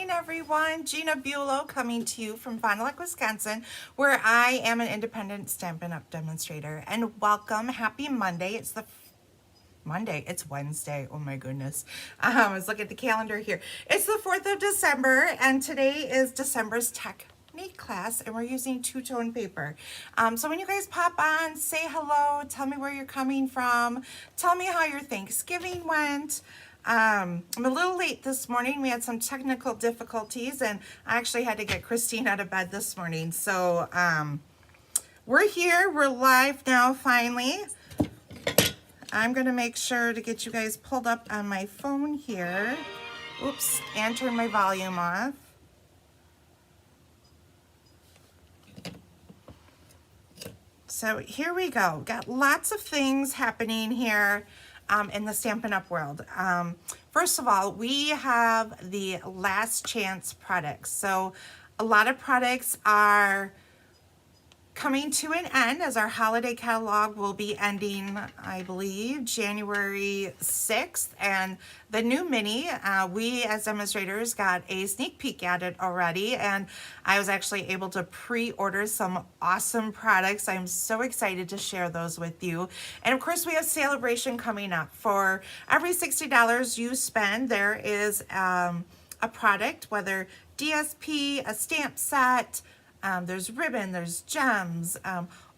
morning, everyone. Gina Bulow coming to you from Fond du Lac, Wisconsin, where I am an independent Stampin' Up! Demonstrator. And welcome, happy Monday. It's Wednesday. Oh my goodness. Let's look at the calendar here. It's the 4th of December, and today is December's technique class, and we're using two-tone paper. So when you guys pop on, say hello, tell me where you're coming from, tell me how your Thanksgiving went. I'm a little late this morning. We had some technical difficulties, and I actually had to get Christine out of bed this morning. So we're here. We're live now, finally. I'm going to make sure to get you guys pulled up on my phone here. Oops, and turn my volume off. So here we go. Got lots of things happening here in the Stampin' Up! World. First of all, we have the last chance products. So a lot of products are coming to an end, as our holiday catalog will be ending, I believe, January 6th. And the new mini, we as demonstrators got a sneak peek at it already, and I was actually able to pre-order some awesome products. I'm so excited to share those with you. And of course, we have sale-a-bration coming up. For every $60 you spend, there is a product, whether DSP, a stamp set, there's ribbon, there's gems,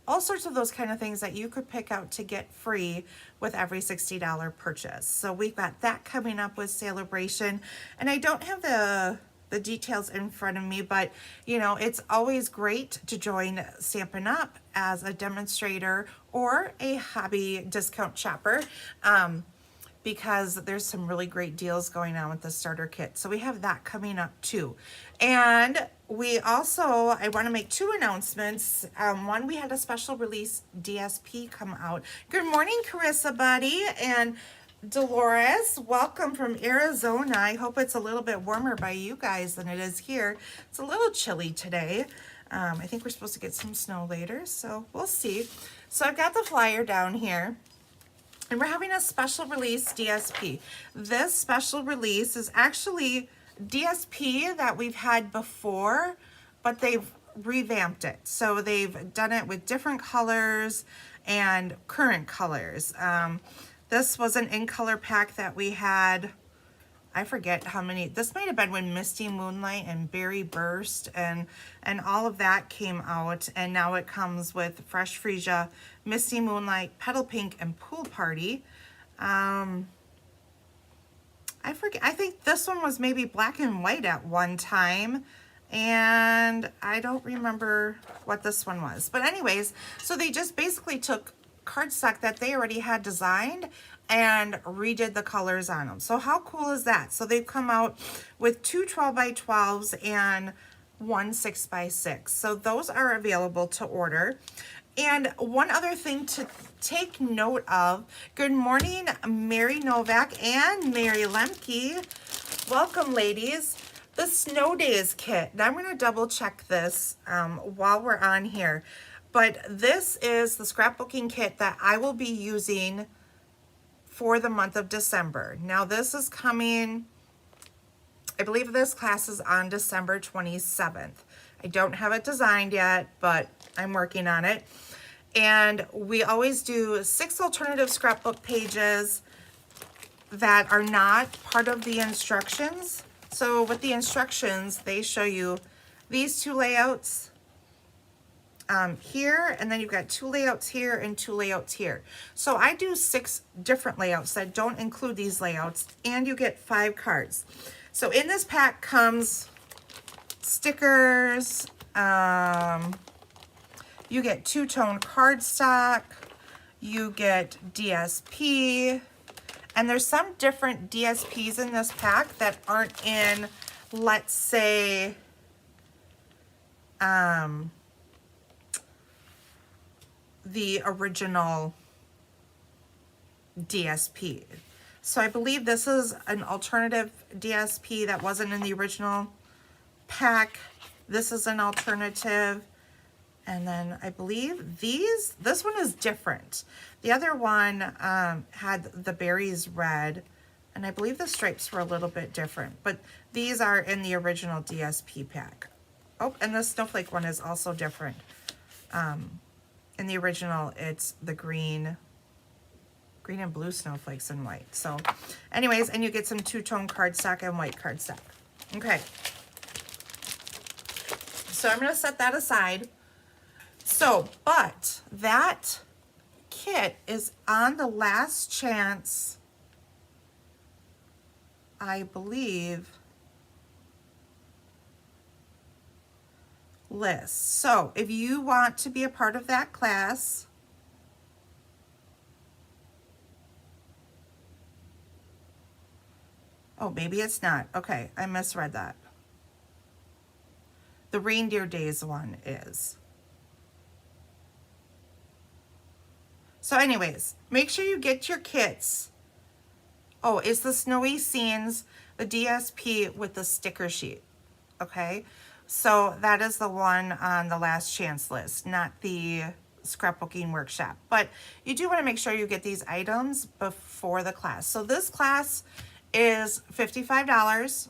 all sorts of those kind of things that you could pick out to get free with every $60 purchase. So we've got that coming up with sale-a-bration, and I don't have the details in front of me, but you know, it's always great to join Stampin' Up! As a demonstrator or a hobby discount shopper. Because there's some really great deals going on with the starter kit. So we have that coming up too. And we also, I want to make two announcements. One, we had a special release DSP come out. Good morning, Carissa, buddy. And Dolores, welcome from Arizona. I hope it's a little bit warmer by you guys than it is here. It's a little chilly today. I think we're supposed to get some snow later, so we'll see. So I've got the flyer down here. And we're having a special release DSP. This special release is actually DSP that we've had before, but they've revamped it. So they've done it with different colors and current colors. This was an in-color pack that we had, I forget how many. This might have been when Misty Moonlight and Berry Burst and all of that came out. And now it comes with Fresh Freesia, Misty Moonlight, Petal Pink, and Pool Party. I forget. I think this one was maybe black and white at one time. And I don't remember what this one was. But anyways, so they just basically took cardstock that they already had designed and redid the colors on them. So how cool is that? So they've come out with two 12x12s and one 6x6. So those are available to order. And one other thing to take note of, good morning, Mary Novak and Mary Lemke. Welcome, ladies. The Snow Days kit. Now I'm going to double check this while we're on here. But this is the scrapbooking kit that I will be using for the month of December. Now this is coming, I believe this class is on December 27th. I don't have it designed yet, but I'm working on it. And we always do 6 alternative scrapbook pages that are not part of the instructions. So with the instructions, they show you these two layouts here, and then you've got 2 layouts here and 2 layouts here. So I do 6 different layouts that don't include these layouts, and you get 5 cards. So in this pack comes stickers, you get two-tone cardstock, you get DSP, and there's some different DSPs in this pack that aren't in, let's say, the original DSP. So I believe this is an alternative DSP that wasn't in the original pack. This is an alternative. And then I believe this one is different. The other one had the berries red, And I believe the stripes were a little bit different, but these are in the original DSP pack. Oh, and the snowflake one is also different. In the original, it's the green and blue snowflakes and white. So anyways, and you get some two-tone cardstock and white cardstock. Okay. So I'm going to set that aside. So, but that kit is on the last chance, I believe, list. So if you want to be a part of that class, oh, maybe it's not. Okay, I misread that. The Reindeer Days one is. So anyways, make sure you get your kits. Oh, it's the Snowy Scenes, the DSP with the sticker sheet. Okay, so that is the one on the last chance list, not the scrapbooking workshop. But you do want to make sure you get these items before the class. So this class is $55.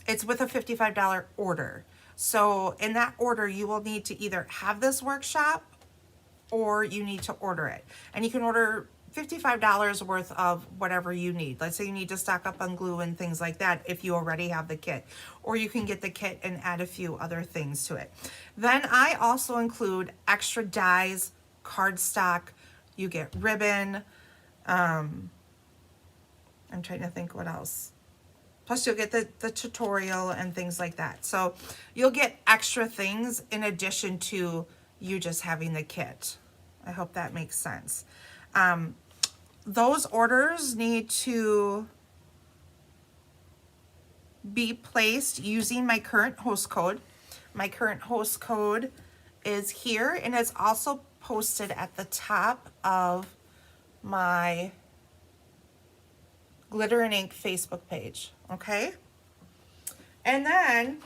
It's with a $55 order. So in that order, you will need to either have this workshop or you need to order it. And you can order $55 worth of whatever you need. Let's say you need to stock up on glue and things like that if you already have the kit. Or you can get the kit and add a few other things to it. Then I also include extra dies, cardstock, you get ribbon. I'm trying to think what else. Plus you'll get the tutorial and things like that. So you'll get extra things in addition to you just having the kit. I hope that makes sense. Those orders need to be placed using my current host code. My current host code is here, and it's also posted at the top of my Glitter and Ink Facebook page, okay? And then,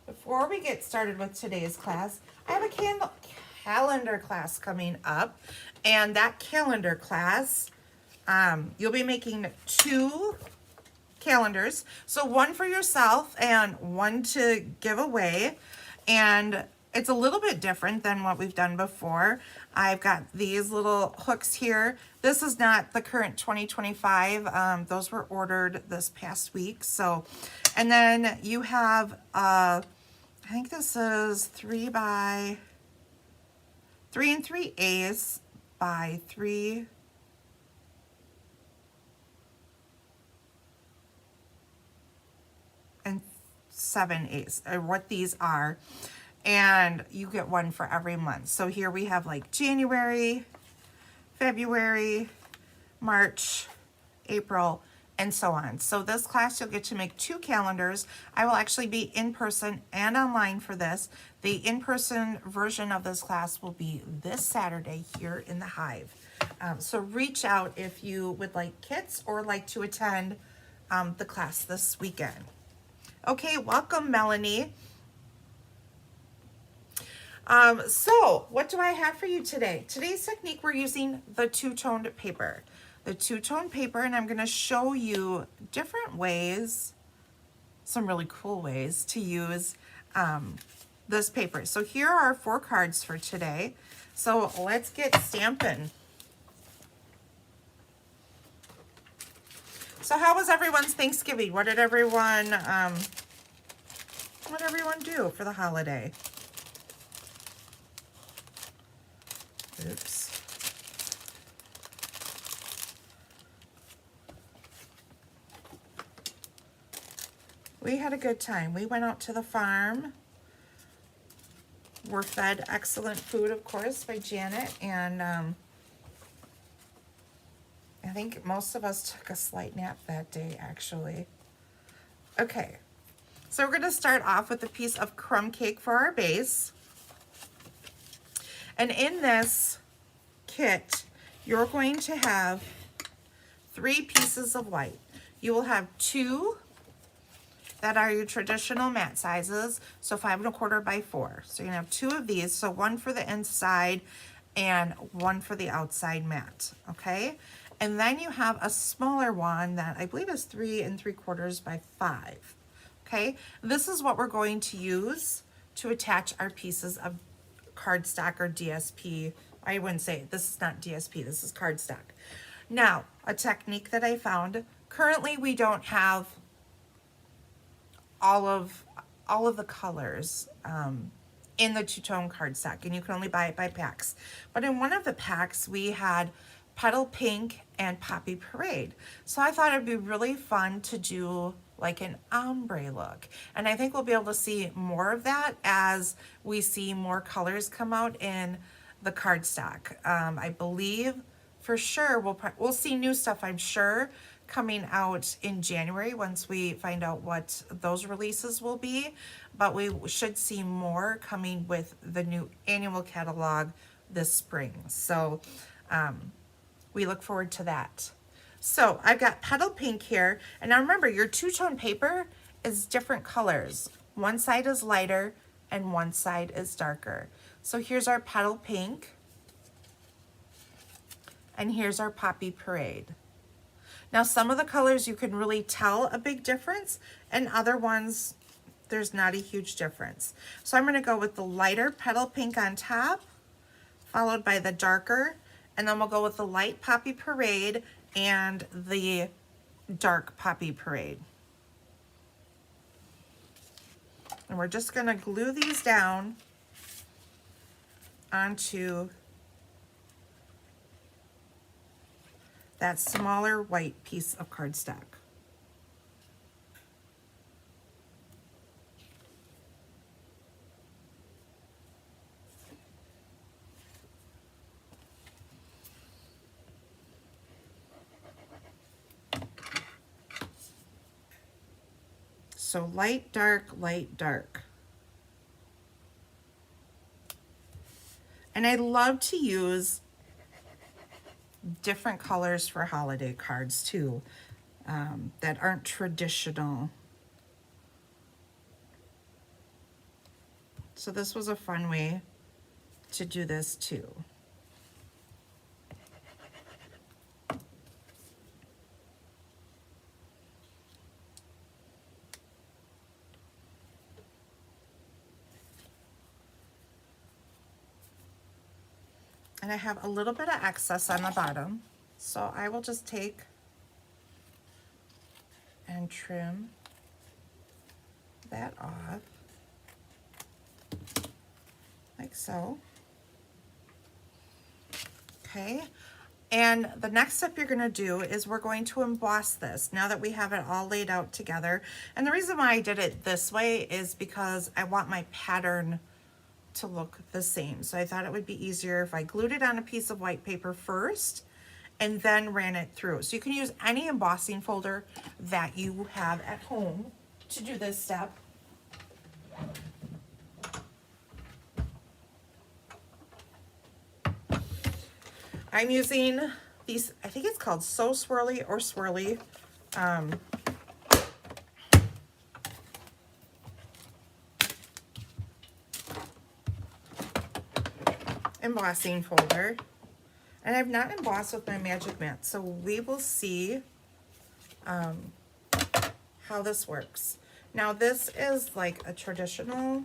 before we get started with today's class, I have a calendar class coming up, and that calendar class, you'll be making 2 calendars, so one for yourself and one to give away. And it's a little bit different than what we've done before. I've got these little hooks here. This is not the current 2025. Those were ordered this past week. So, and then you have, I think this is 3 3/8 by 3 7/8, or what these are, and you get one for every month. So here we have like January, February, March, April, and so on. So this class, you'll get to make 2 calendars. I will actually be in person and online for this. The in-person version of this class will be this Saturday here in the Hive. So reach out if you would like kits or like to attend the class this weekend. Okay, welcome, Melanie. So what do I have for you today? Today's technique, we're using the two-toned paper. The two-tone paper, and I'm going to show you different ways, some really cool ways to use this paper. So here are 4 cards for today. So let's get stamping. So how was everyone's Thanksgiving? What did everyone do for the holiday? Oops. We had a good time. We went out to the farm. We're fed excellent food, of course, by Janet, and I think most of us took a slight nap that day, actually. Okay, so we're going to start off with a piece of crumb cake for our base. And in this kit, you're going to have 3 pieces of white. You will have 2 that are your traditional mat sizes, so 5 1/4 by 4. So you're going to have 2 of these, so one for the inside and one for the outside mat, okay? And then you have a smaller one that I believe is 3 3/4 by 5. Okay, this is what we're going to use to attach our pieces of cardstock or DSP. I wouldn't say, this is not DSP, this is cardstock. Now, a technique that I found, currently we don't have all of the colors in the two-tone cardstock, and you can only buy it by packs. But in one of the packs, we had Petal Pink and Poppy Parade. So I thought it'd be really fun to do like an ombre look. And I think we'll be able to see more of that as we see more colors come out in the cardstock. I believe for sure we'll see new stuff, I'm sure, coming out in January once we find out what those releases will be, but we should see more coming with the new annual catalog this spring. So we look forward to that. So I've got Petal Pink here, and now remember, your two-tone paper is different colors. One side is lighter and one side is darker. So here's our Petal Pink, and here's our Poppy Parade. Now some of the colors you can really tell a big difference, and other ones there's not a huge difference. So I'm going to go with the lighter Petal Pink on top, followed by the darker, and then we'll go with the light Poppy Parade and the dark Poppy Parade. And we're just going to glue these down onto that smaller white piece of cardstock. So light, dark, light, dark. And I love to use different colors for holiday cards too, that aren't traditional. So this was a fun way to do this too. And I have a little bit of excess on the bottom, so I will just take and trim that off, like so. Okay, and the next step you're going to do is we're going to emboss this now that we have it all laid out together. And the reason why I did it this way is because I want my pattern to look the same. So I thought it would be easier if I glued it on a piece of white paper first and then ran it through. So you can use any embossing folder that you have at home to do this step. I'm using these, I think it's called So Swirly or Swirly. Embossing folder, and I've not embossed with my magic mat, so we will see how this works. Now this is like a traditional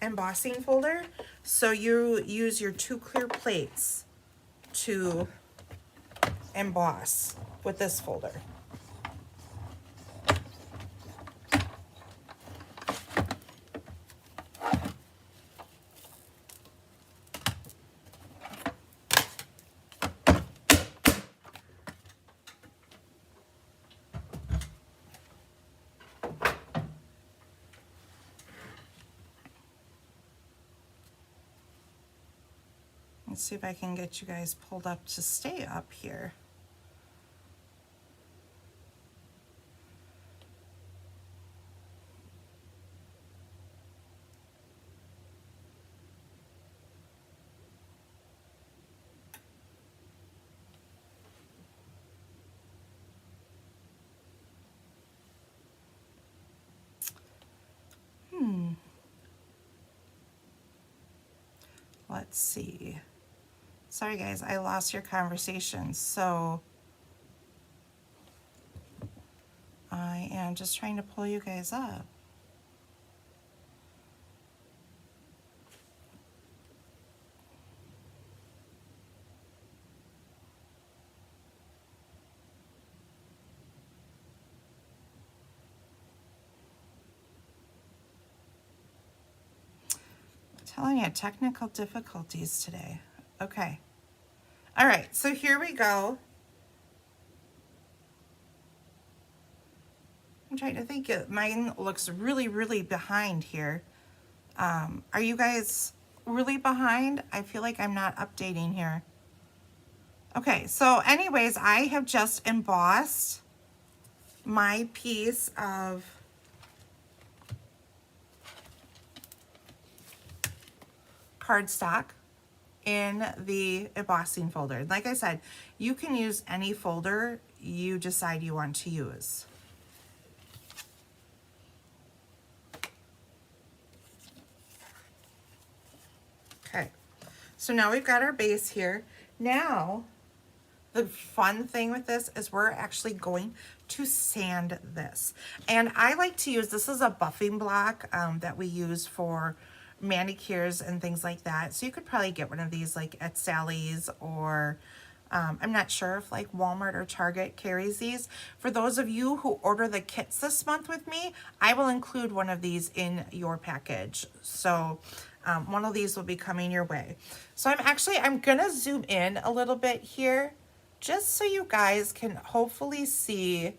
embossing folder, so you use your 2 clear plates to emboss with this folder. Let's see if I can get you guys pulled up to stay up here. let's see. Sorry guys, I lost your conversation. So I am just trying to pull you guys up. Telling you, technical difficulties today. Okay. All right, so here we go. I'm trying to think. Mine looks really, really behind here. Are you guys really behind? I feel like I'm not updating here. Okay, so anyways, I have just embossed my piece of cardstock in the embossing folder. Like I said, you can use any folder you decide you want to use. Okay, so now we've got our base here. Now, the fun thing with this is we're actually going to sand this. And I like to use, this is a buffing block that we use for manicures and things like that. So you could probably get one of these like at Sally's, or I'm not sure if like Walmart or Target carries these. For those of you who order the kits this month with me, I will include one of these in your package. So one of these will be coming your way. So I'm gonna zoom in a little bit here, just so you guys can hopefully see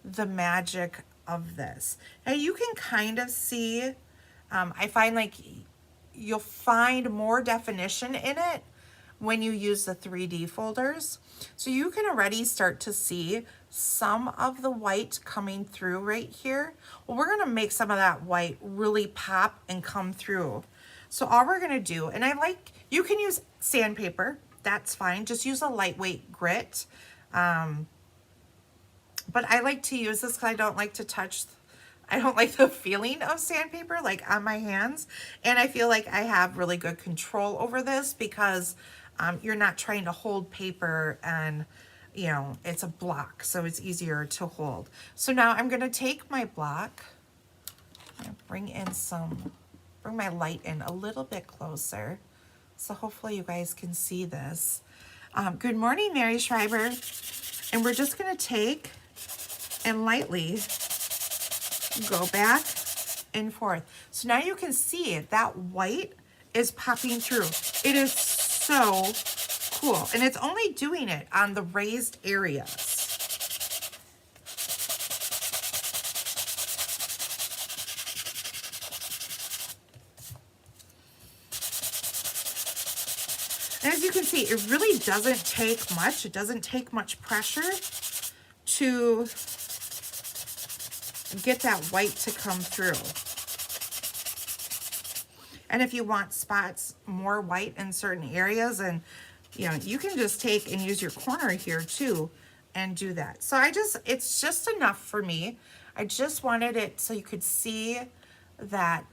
the magic of this. Now you can kind of see, I find like you'll find more definition in it when you use the 3D folders. So you can already start to see some of the white coming through right here. Well, we're gonna make some of that white really pop and come through. So all we're gonna do, and you can use sandpaper, that's fine. Just use a lightweight grit. But I like to use this because I don't like the feeling of sandpaper like on my hands. And I feel like I have really good control over this because you're not trying to hold paper, and you know, it's a block, so it's easier to hold. So now I'm gonna take my block and bring my light in a little bit closer. So hopefully you guys can see this. Good morning, Mary Schreiber. And we're just gonna take and lightly go back and forth. So now you can see that white is popping through. It is so cool. And it's only doing it on the raised areas. And as you can see, it really doesn't take much. It doesn't take much pressure to get that white to come through. And if you want spots more white in certain areas, and you know, you can just take and use your corner here too and do that. So it's just enough for me. I just wanted it so you could see that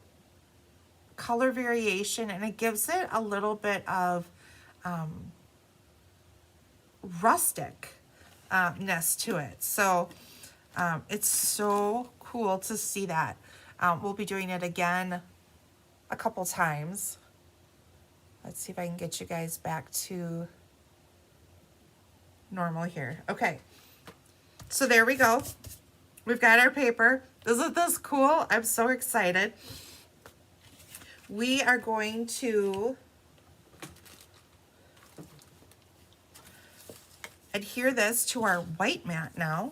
color variation, and it gives it a little bit of rustic-ness to it. So it's so cool to see that. We'll be doing it again a couple times. Let's see if I can get you guys back to normal here. Okay, so there we go. We've got our paper. Isn't this cool? I'm so excited. We are going to adhere this to our white mat now.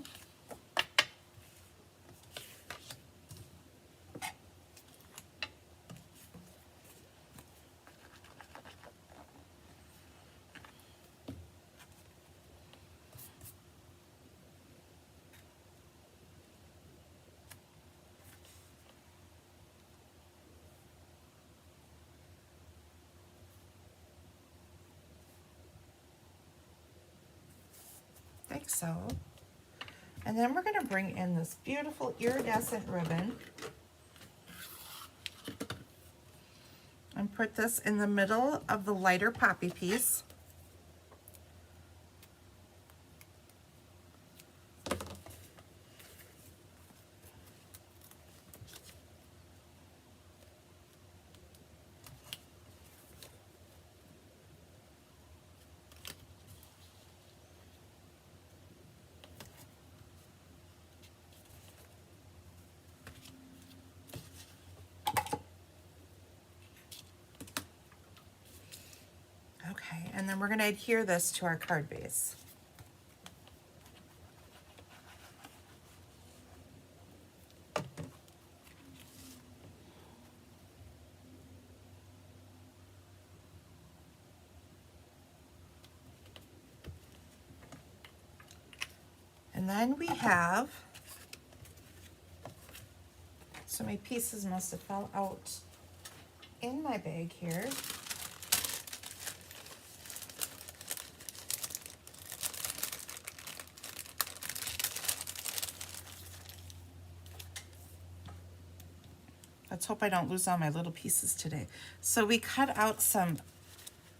Like so. And then we're going to bring in this beautiful iridescent ribbon and put this in the middle of the lighter poppy piece. Okay, and then we're going to adhere this to our card base. And then we have, so my pieces must have fell out in my bag here. Let's hope I don't lose all my little pieces today. So we cut out some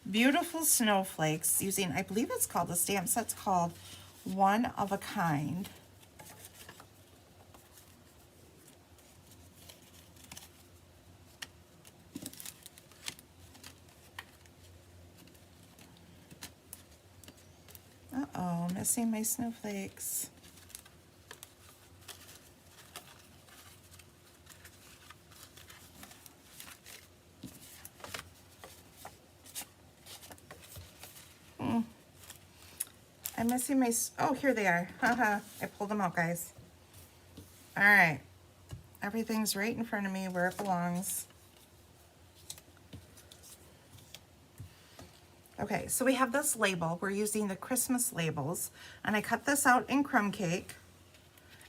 beautiful snowflakes using, I believe it's called, the stamp set's called One of a Kind. Uh-oh, missing my snowflakes. I'm missing my, oh, here they are. Haha, I pulled them out, guys. All right, everything's right in front of me where it belongs. Okay, so we have this label. We're using the Christmas labels, and I cut this out in crumb cake,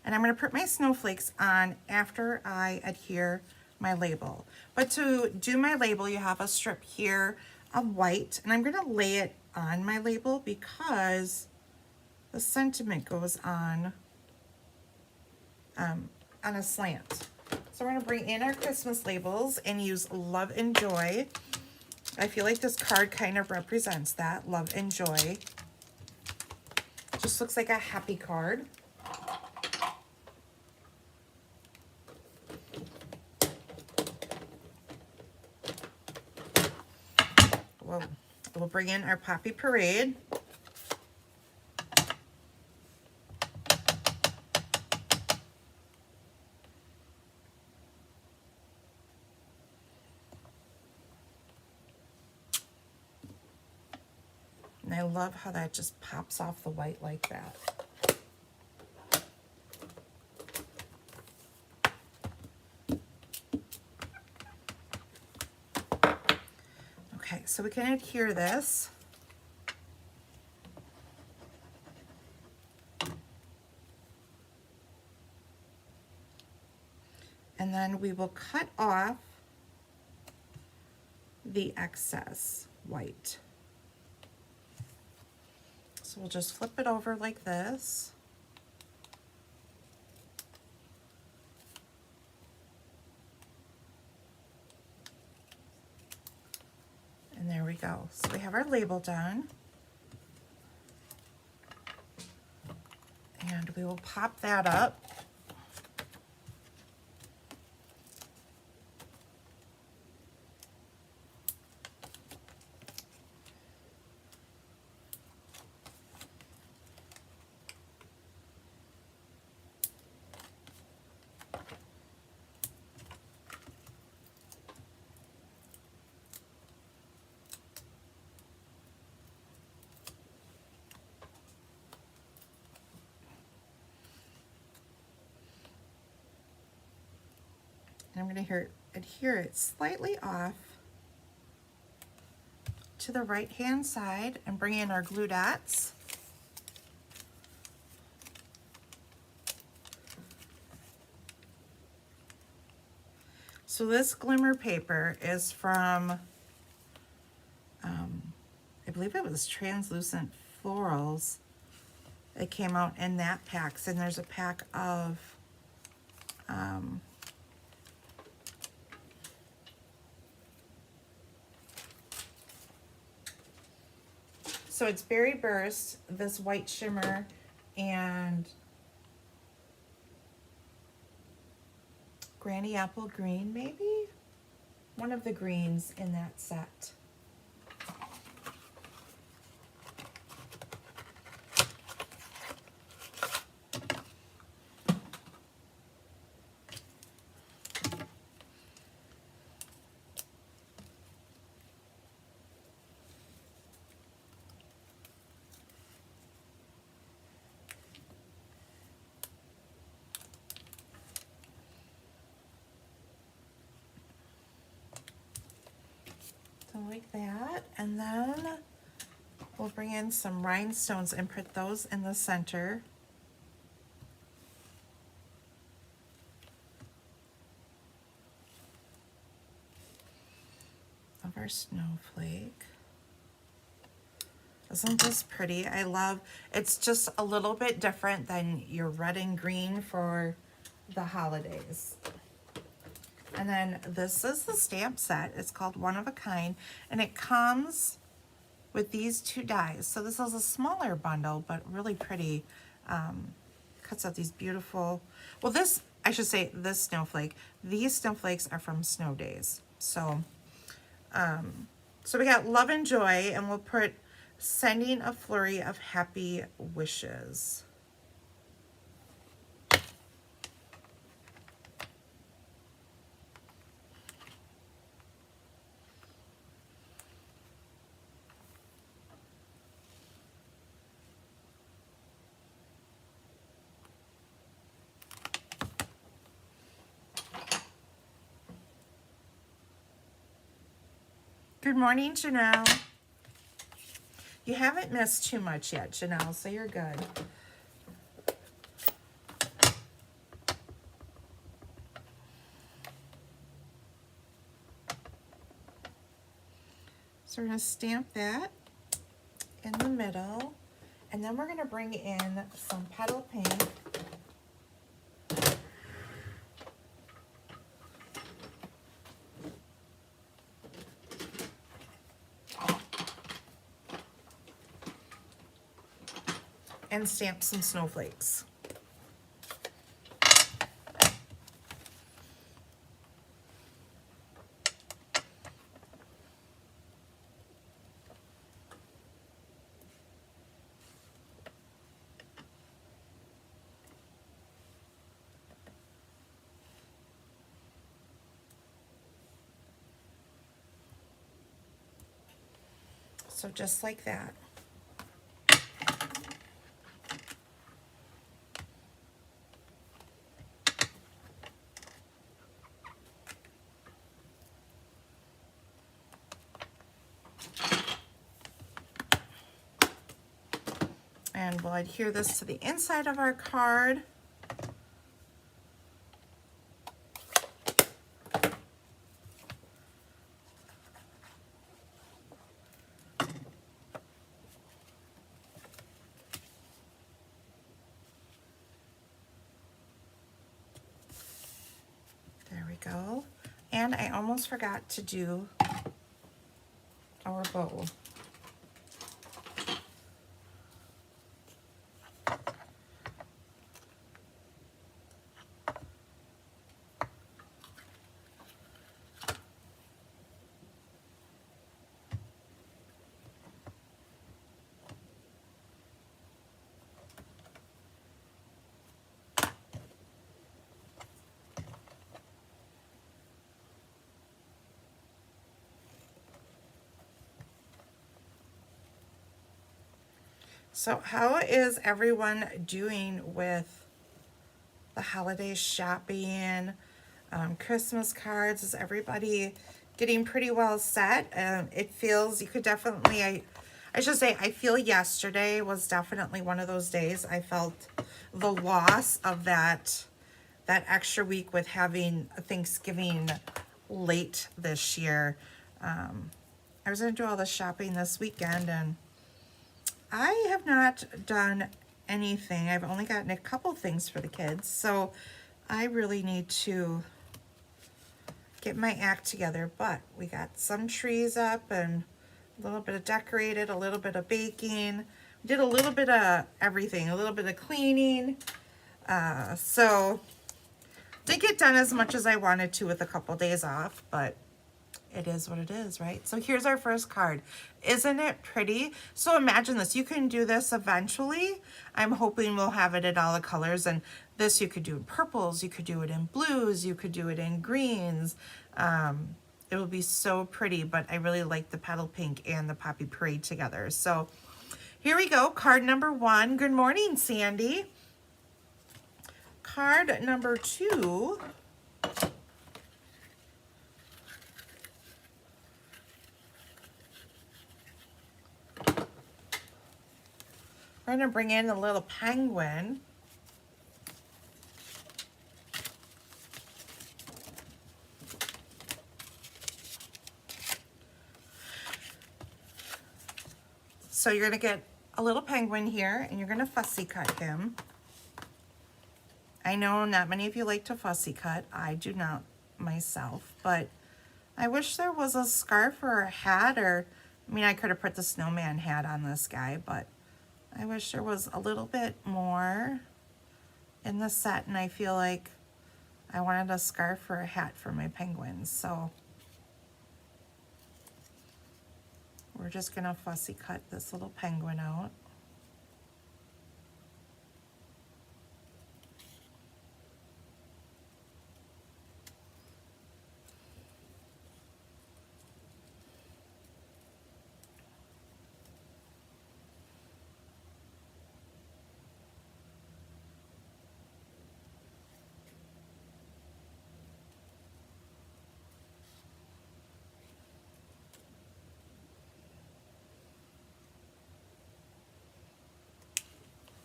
and I'm gonna put my snowflakes on after I adhere my label. But to do my label, you have a strip here of white, and I'm gonna lay it on my label because the sentiment goes on a slant. So we're gonna bring in our Christmas labels and use Love and Joy. I feel like this card kind of represents that, love and joy. Just looks like a happy card. We'll bring in our Poppy Parade. And I love how that just pops off the white like that. Okay, so we can adhere this. And then we will cut off the excess white. So we'll just flip it over like this. And there we go. So we have our label done. And we will pop that up. And I'm going to adhere it slightly off to the right hand side and bring in our glue dots. So this glimmer paper is from, I believe it was Translucent Florals. It came out in that pack, and there's a pack of So it's Berry Burst, this white shimmer, and Granny Apple Green, maybe? One of the greens in that set. So like that, and then we'll bring in some rhinestones and put those in the center. Of our snowflake. Isn't this pretty? I love, it's just a little bit different than your red and green for the holidays. And then this is the stamp set. It's called One of a Kind, and it comes with these two dies. So this is a smaller bundle, but really pretty. Cuts out these beautiful, well this, I should say this snowflake. These snowflakes are from Snow Days. So, so we got Love and Joy, and we'll put Sending a Flurry of Happy Wishes. Good morning, Janelle. You haven't missed too much yet, Janelle, so you're good. So we're going to stamp that in the middle, and then we're going to bring in some petal paint. And stamp some snowflakes. So just like that. And we'll adhere this to the inside of our card. There we go. And I almost forgot to do our bow. So how is everyone doing with the holiday shopping, Christmas cards? Is everybody getting pretty well set? It feels, you could definitely, I should say, I feel yesterday was definitely one of those days. I felt the loss of that extra week with having Thanksgiving late this year. I was going to do all the shopping this weekend, and I have not done anything. I've only gotten a couple things for the kids, so I really need to get my act together. But we got some trees up and A little bit of decorated, a little bit of baking. Did a little bit of everything, a little bit of cleaning. So didn't get done as much as I wanted to with a couple days off, but it is what it is, right? So here's our first card. Isn't it pretty? So imagine this. You can do this eventually. I'm hoping we'll have it in all the colors. And this you could do in purples. You could do it in blues. You could do it in greens. It will be so pretty, but I really like the petal pink and the poppy parade together. So here we go. Card number 1. Good morning, Sandy. Card number 2. We're going to bring in a little penguin. So you're going to get a little penguin here, and you're going to fussy cut him. I know not many of you like to fussy cut. I do not myself, but I wish there was a scarf or a hat, or, I mean, I could have put the snowman hat on this guy, but I wish there was a little bit more in the set, and I feel like I wanted a scarf or a hat for my penguins, so we're just gonna fussy cut this little penguin out.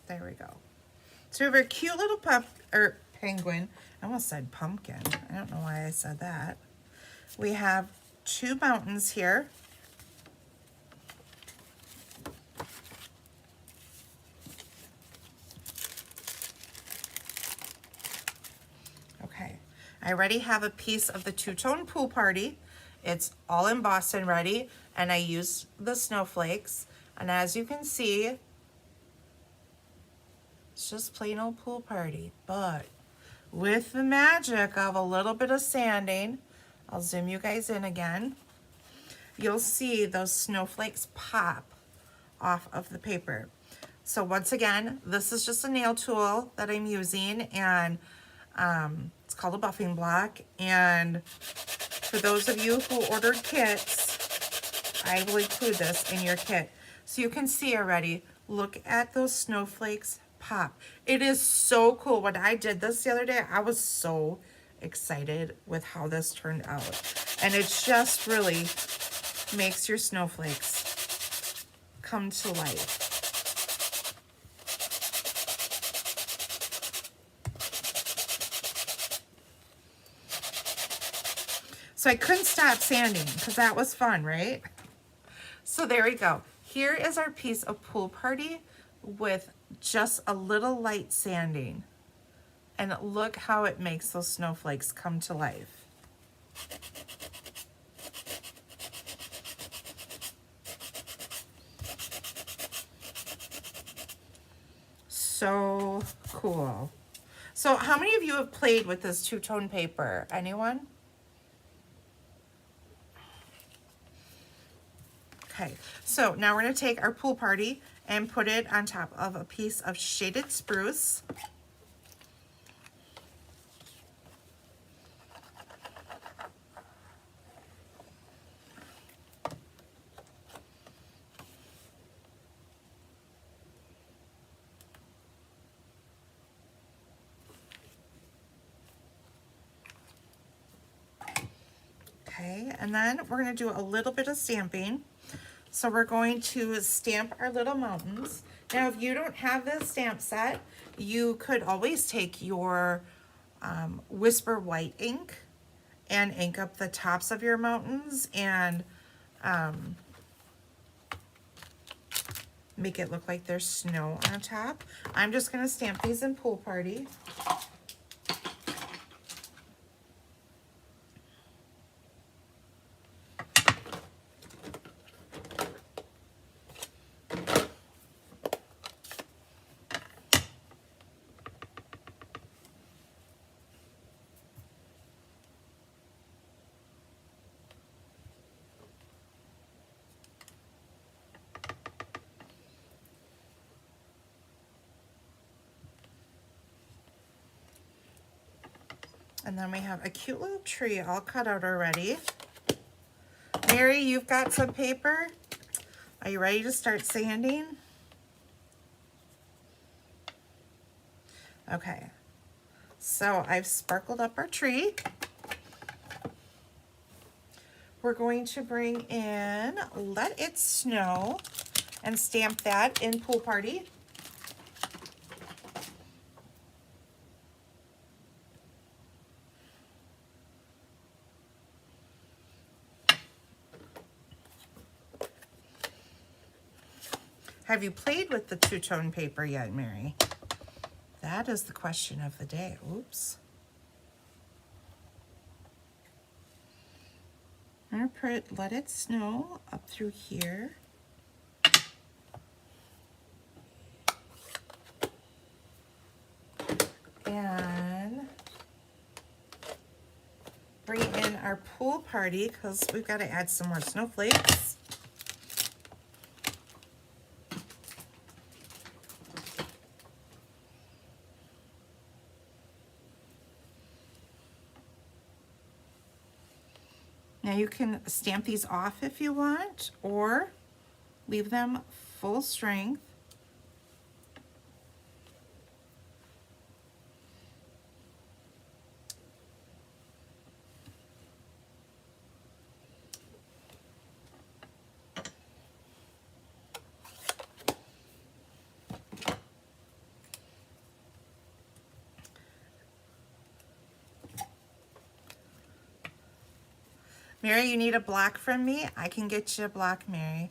There we go. So we have a cute little penguin. I almost said pumpkin. I don't know why I said that. We have 2 mountains here. Okay, I already have a piece of the two-tone pool party. It's all embossed and ready, and I used the snowflakes. And as you can see, it's just plain old pool party, but with the magic of a little bit of sanding, I'll zoom you guys in again, you'll see those snowflakes pop off of the paper. So once again, this is just a nail tool that I'm using, and it's called a buffing block. And for those of you who ordered kits, I will include this in your kit. So you can see already, look at those snowflakes pop. It is so cool. When I did this the other day, I was so excited with how this turned out. And it just really makes your snowflakes come to life. So I couldn't stop sanding because that was fun, right? So there we go. Here is our piece of pool party with just a little light sanding. And look how it makes those snowflakes come to life. So cool. So how many of you have played with this two-tone paper? Anyone? Okay, so now we're going to take our pool party and put it on top of a piece of shaded spruce. Okay, and then we're going to do a little bit of stamping. So we're going to stamp our little mountains. Now, if you don't have this stamp set, you could always take your Whisper white ink and ink up the tops of your mountains and make it look like there's snow on top. I'm just going to stamp these in Pool Party. And then we have a cute little tree all cut out already. Mary, you've got some paper. Are you ready to start sanding? Okay, so I've sparkled up our tree. We're going to bring in Let It Snow and stamp that in Pool Party. Have you played with the two-tone paper yet, Mary? That is the question of the day. Oops. I'm going to put Let It Snow up through here. And bring in our Pool Party because we've got to add some more snowflakes. Now you can stamp these off if you want, or leave them full strength. Mary, you need a block from me? I can get you a block, Mary.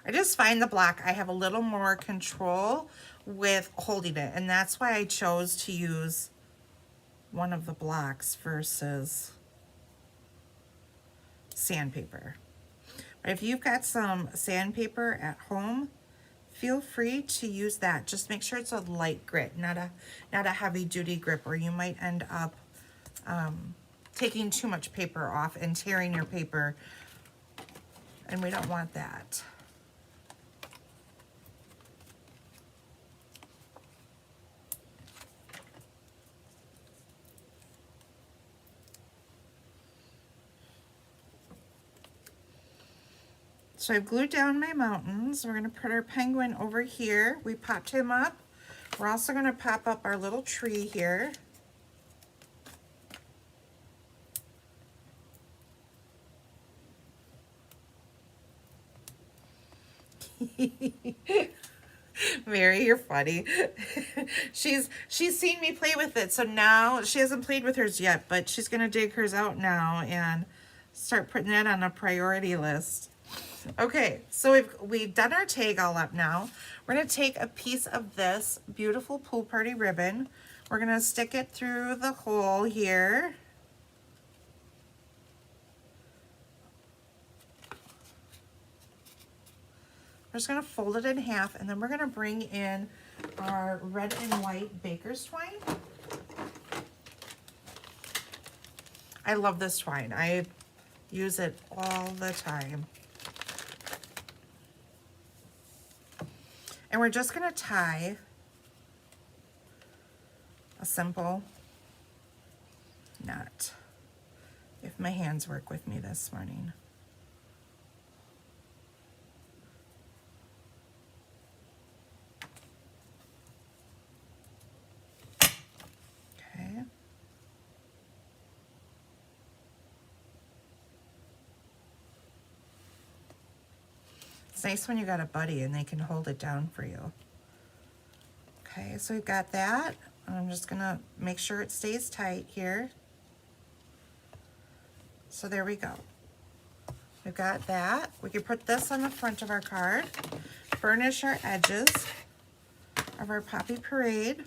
I just find the block, I have a little more control with holding it, and that's why I chose to use one of the blocks versus sandpaper. But if you've got some sandpaper at home, feel free to use that. Just make sure it's a light grit, not a heavy duty grip, or you might end up taking too much paper off and tearing your paper, and we don't want that. So I've glued down my mountains. We're going to put our penguin over here. We popped him up. We're also going to pop up our little tree here. Mary, you're funny. She's seen me play with it, so now she hasn't played with hers yet, but she's gonna dig hers out now and start putting that on a priority list. Okay, so we've done our tag all up now. We're gonna take a piece of this beautiful Pool Party ribbon. We're gonna stick it through the hole here. We're just going to fold it in half, and then we're going to bring in our red and white baker's twine. I love this twine. I use it all the time. And we're just going to tie a simple knot, if my hands work with me this morning. It's nice when you got a buddy and they can hold it down for you. Okay, so we've got that. I'm just gonna make sure it stays tight here. So there we go. We've got that. We can put this on the front of our card. Burnish our edges of our Poppy Parade.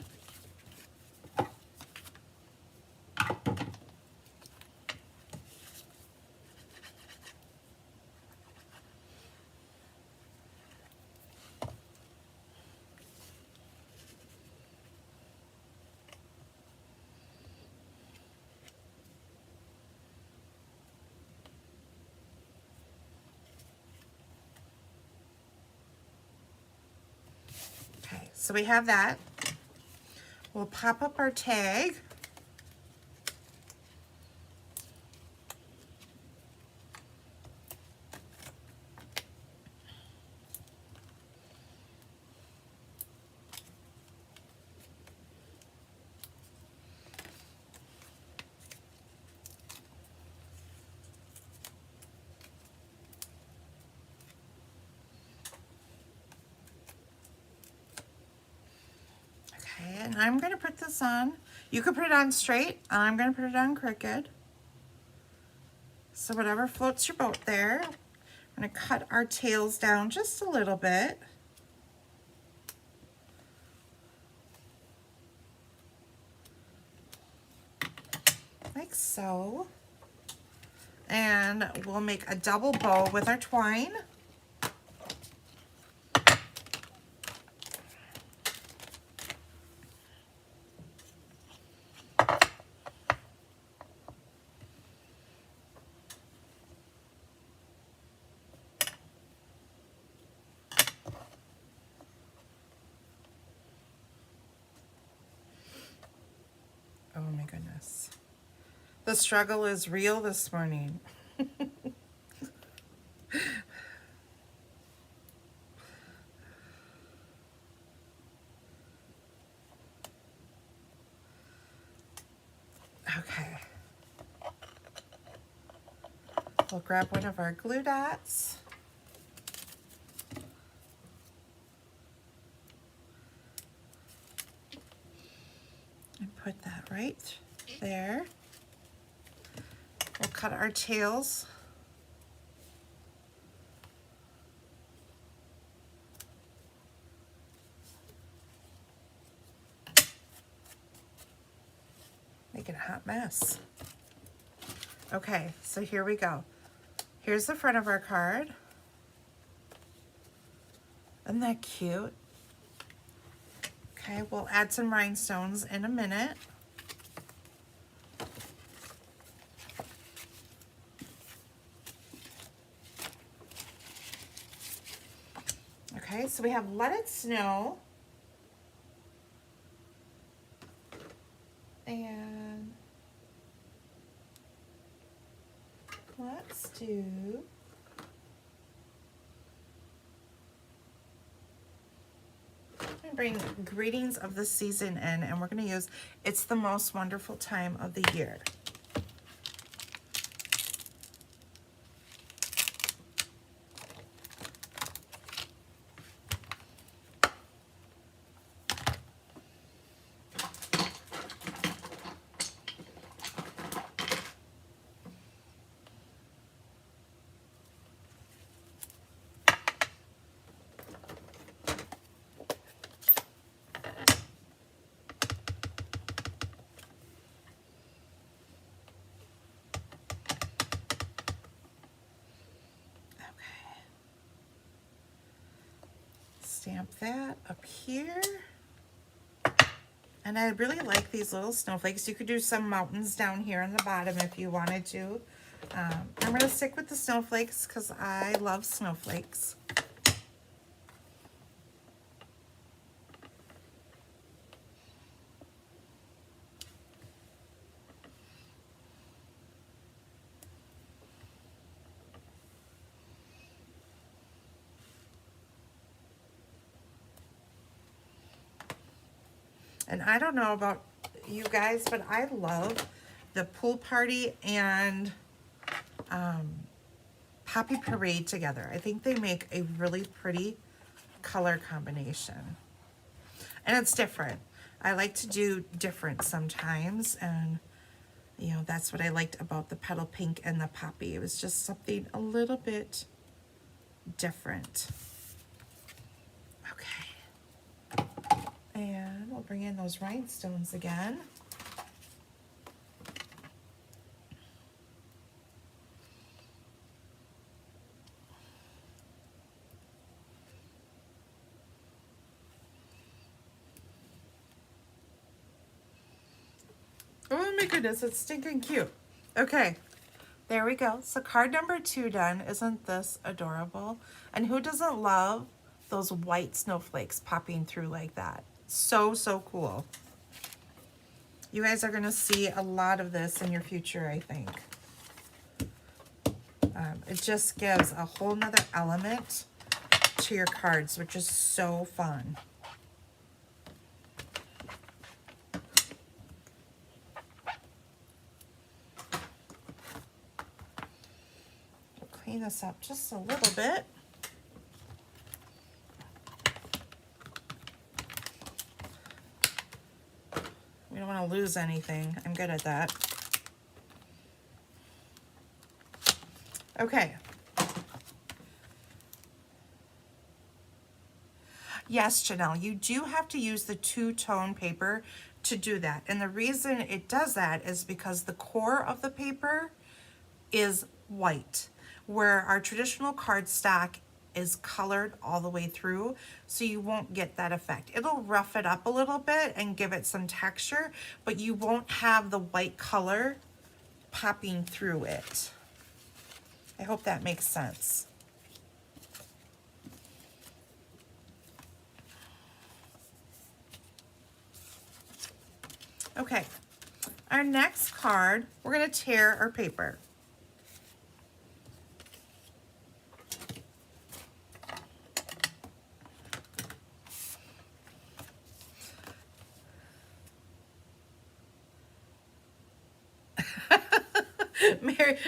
So we have that. We'll pop up our tag. Okay, and I'm going to put this on. You could put it on straight. I'm going to put it on crooked. So whatever floats your boat there. I'm going to cut our tails down just a little bit. Like so. And we'll make a double bow with our twine. Oh my goodness. The struggle is real this morning. Okay. We'll grab one of our glue dots. And put that right there. We'll cut our tails. Making a hot mess. Okay, so here we go. Here's the front of our card. Isn't that cute? Okay, we'll add some rhinestones in a minute. Okay, so we have Let It Snow. And let's do bring Greetings of the Season in, and we're going to use It's the Most Wonderful Time of the Year. Stamp that up here. And I really like these little snowflakes. You could do some mountains down here on the bottom if you wanted to. I'm going to stick with the snowflakes because I love snowflakes. And I don't know about you guys, but I love the pool party and Poppy Parade together. I think they make a really pretty color combination. And it's different. I like to do different sometimes, and you know, that's what I liked about the petal pink and the poppy. It was just something a little bit different. Okay. And we'll bring in those rhinestones again. Oh my goodness, it's stinking cute. Okay, there we go. So card number 2 done. Isn't this adorable? And who doesn't love those white snowflakes popping through like that? So, so cool. You guys are gonna see a lot of this in your future, I think. It just gives a whole nother element to your cards, which is so fun. We'll clean this up just a little bit. We don't want to lose anything. I'm good at that. Okay. Yes, Janelle, you do have to use the two-tone paper to do that. And the reason it does that is because the core of the paper is white, where our traditional cardstock is colored all the way through, so you won't get that effect. It'll rough it up a little bit and give it some texture, but you won't have the white color popping through it. I hope that makes sense. Okay, our next card, we're going to tear our paper.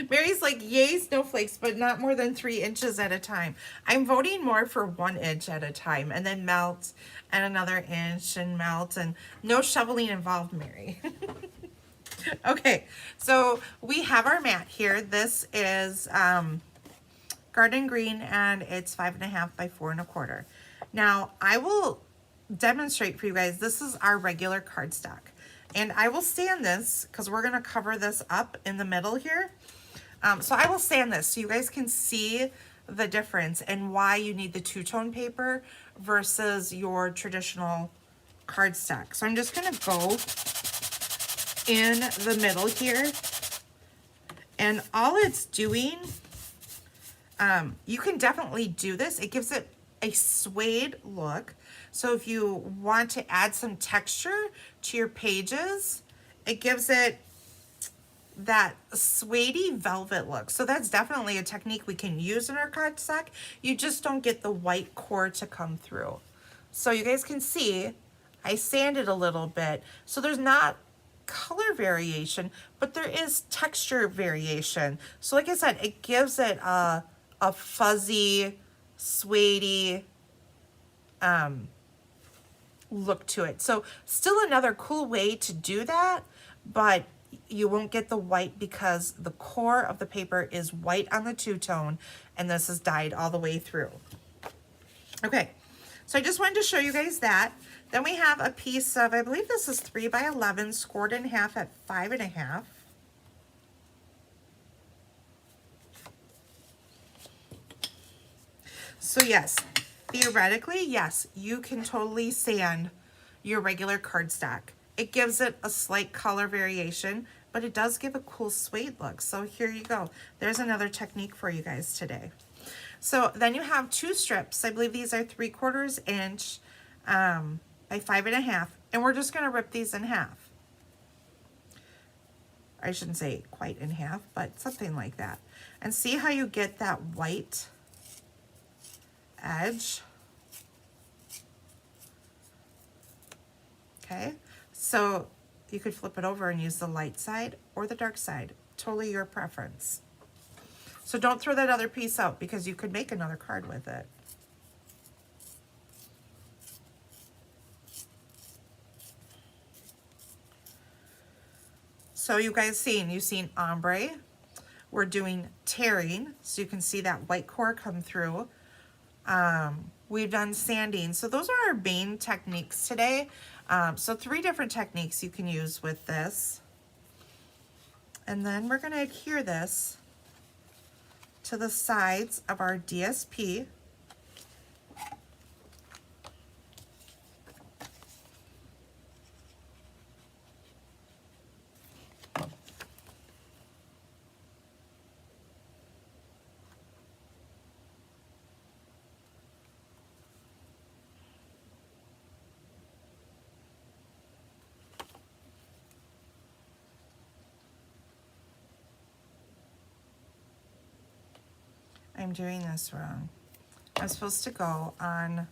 Mary's like, yay, snowflakes, but not more than 3 inches at a time. I'm voting more for 1 inch at a time, and then melt, and another inch, and melt, and no shoveling involved, Mary. Okay, so we have our mat here. This is garden green, and it's 5.5 by 4.25. Now, I will demonstrate for you guys. This is our regular cardstock. And I will sand this because we're going to cover this up in the middle here. So I will sand this so you guys can see the difference and why you need the two-tone paper versus your traditional cardstock. So I'm just going to go in the middle here. And all it's doing, you can definitely do this. It gives it a suede look. So if you want to add some texture to your pages, it gives it that suede velvet look. So that's definitely a technique we can use in our cardstock. You just don't get the white core to come through. So you guys can see I sanded a little bit. So there's not color variation, but there is texture variation. So like I said, it gives it a fuzzy, suede look to it. So still another cool way to do that, but you won't get the white because the core of the paper is white on the two-tone, and this is dyed all the way through. Okay, so I just wanted to show you guys that. Then we have a piece of, I believe this is 3 by 11, scored in half at 5.5. So yes, theoretically, yes, you can totally sand your regular cardstock. It gives it a slight color variation, but it does give a cool suede look. So here you go. There's another technique for you guys today. So then you have 2 strips. I believe these are 3/4 inch by 5.5, and we're just going to rip these in half. I shouldn't say quite in half, but something like that. And see how you get that white edge. Okay, so you could flip it over and use the light side or the dark side, totally your preference. So don't throw that other piece out because you could make another card with it. So you guys you've seen ombre. We're doing tearing, so you can see that white core come through. We've done sanding. So those are our main techniques today. So 3 different techniques you can use with this. And then we're going to adhere this to the sides of our DSP. I'm doing this wrong. I'm supposed to go on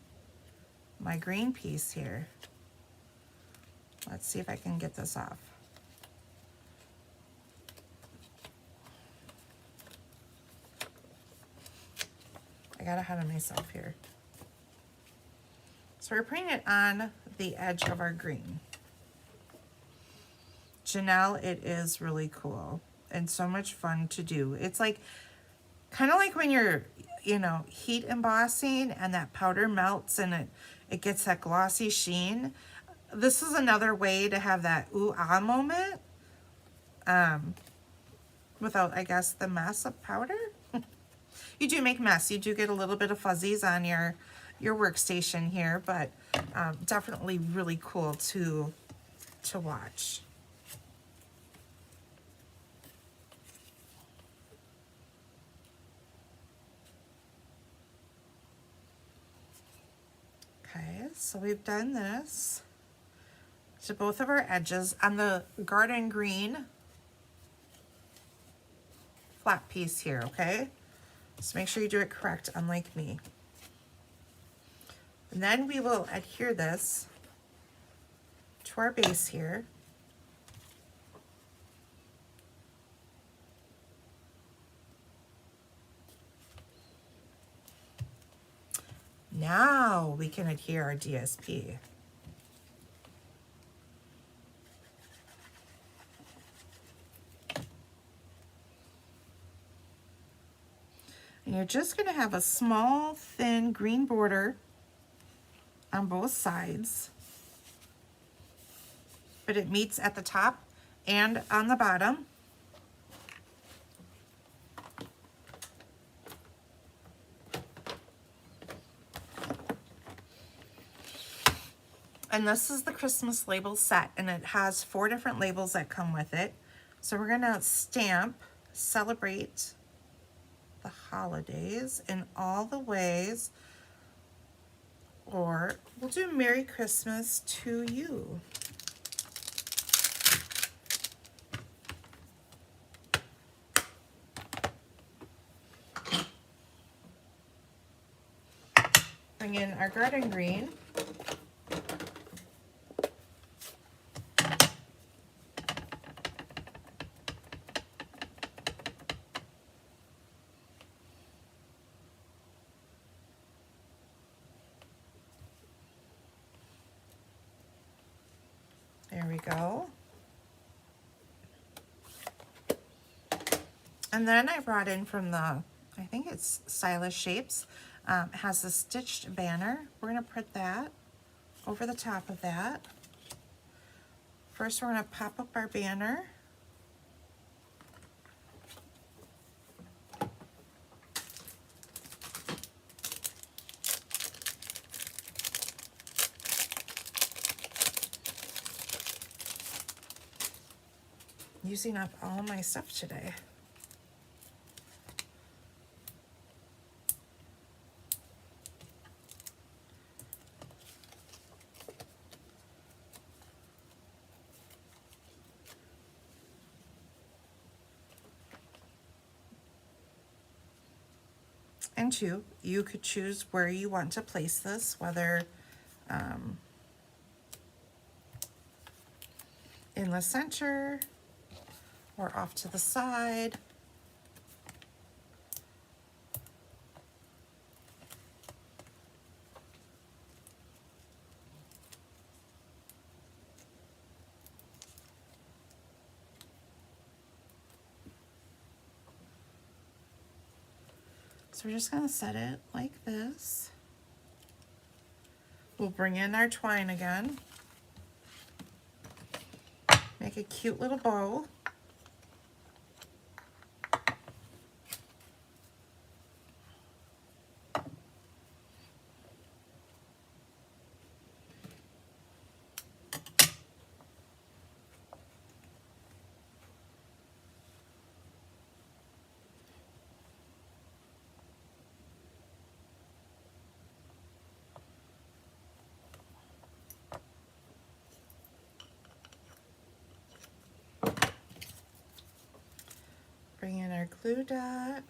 my green piece here. Let's see if I can get this off. I got ahead of myself here. So we're putting it on the edge of our green. Janelle, it is really cool and so much fun to do. It's like, kind of like when you're, you know, heat embossing and that powder melts and it gets that glossy sheen. This is another way to have that ooh-ah moment without, I guess, the mess of powder. You do make mess. You do get a little bit of fuzzies on your workstation here, but definitely really cool to watch. Okay, so we've done this to both of our edges on the garden green flat piece here, okay? So make sure you do it correct, unlike me. And then we will adhere this to our base here. Now we can adhere our DSP. And you're just going to have a small, thin green border on both sides, but it meets at the top and on the bottom. And this is the Christmas label set, and it has 4 different labels that come with it. So we're going to stamp Celebrate the Holidays in all the ways, or we'll do Merry Christmas to you. Bring in our garden green. There we go. And then I brought in from the, I think it's Stylish Shapes, it has a stitched banner. We're going to put that over the top of that. First, we're going to pop up our banner. Using up all my stuff today. And 2, you could choose where you want to place this, whether in the center or off to the side. So we're just going to set it like this. We'll bring in our twine again. Make a cute little bow. Bring in our glue dot.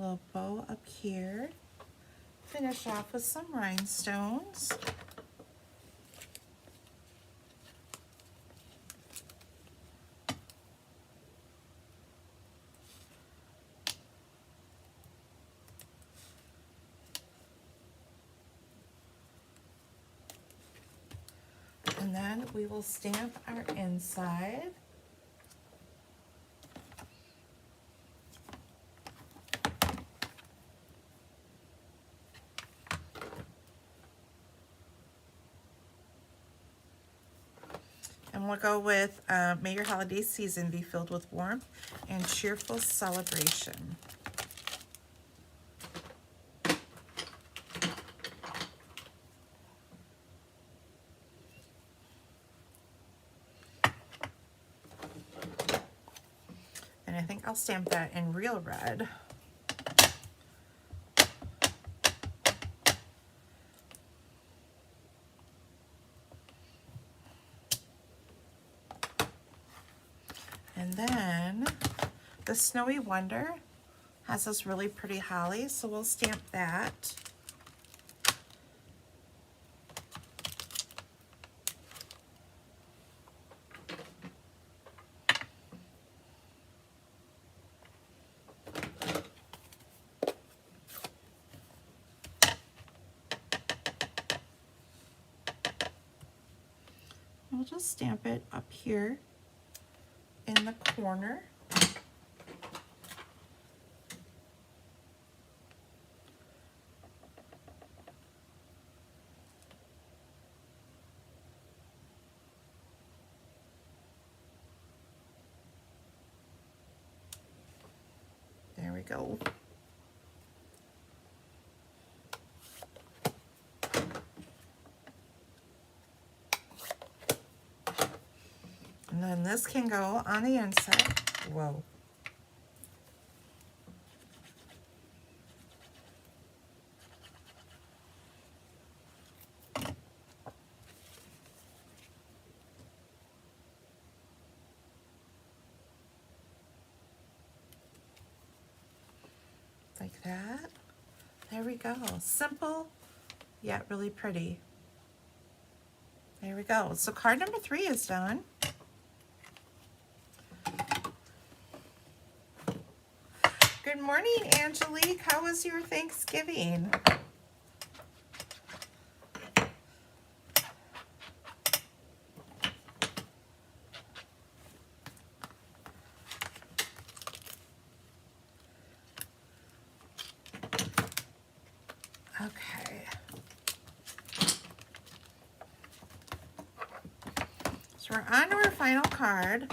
little bow up here. Finish off with some rhinestones. And then we will stamp our inside. And we'll go with may your holiday season be filled with warmth and cheerful celebration. And I think I'll stamp that in real red. And then the Snowy Wonder has this really pretty holly, so we'll stamp that. We'll just stamp it up here in the corner. There we go. And then this can go on the inside. Whoa. Like that. There we go. Simple, yet really pretty. There we go. So card number 3 is done. Good morning, Angelique. How was your Thanksgiving? Okay. So we're on to our final card.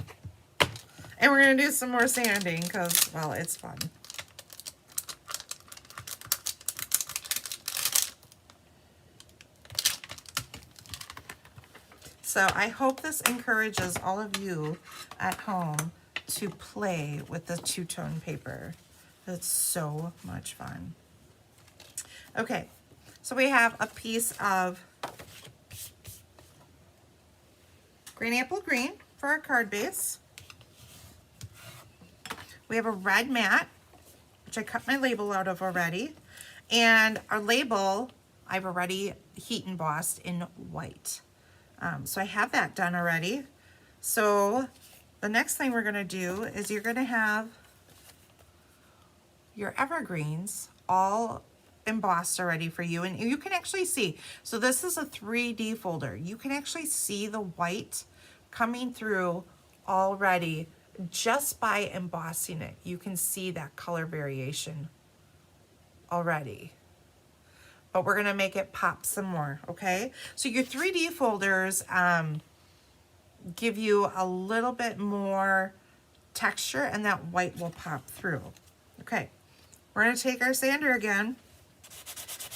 And we're going to do some more sanding because, well, it's fun. So I hope this encourages all of you at home to play with the two-tone paper. It's so much fun. Okay, so we have a piece of green apple green for our card base. We have a red mat, which I cut my label out of already. And our label, I've already heat embossed in white. So I have that done already. So the next thing we're gonna do is you're gonna have your evergreens all embossed already for you. And you can actually see, so this is a 3D folder. You can actually see the white coming through already just by embossing it. You can see that color variation already. But we're gonna make it pop some more, okay? So your 3D folders give you a little bit more texture and that white will pop through. Okay, we're gonna take our sander again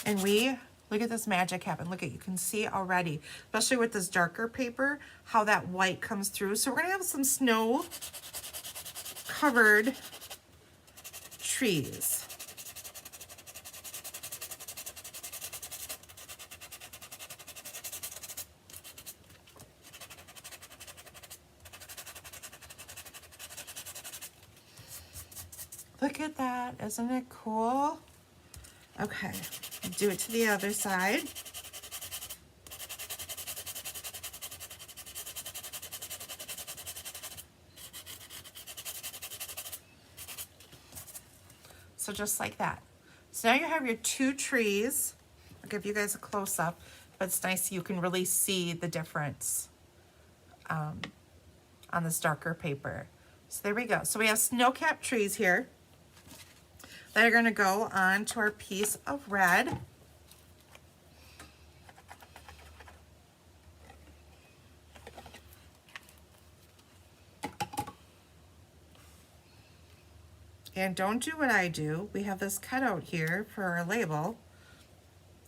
and look at this magic happen. Look at, you can see already, especially with this darker paper, how that white comes through. So we're gonna have some snow covered trees. Look at that, isn't it cool? Okay, do it to the other side. So just like that. So now you have your two trees. I'll give you guys a close-up, but it's nice you can really see the difference on this darker paper. So there we go. So we have snow-capped trees here that are going to go on to our piece of red. And don't do what I do. We have this cutout here for our label,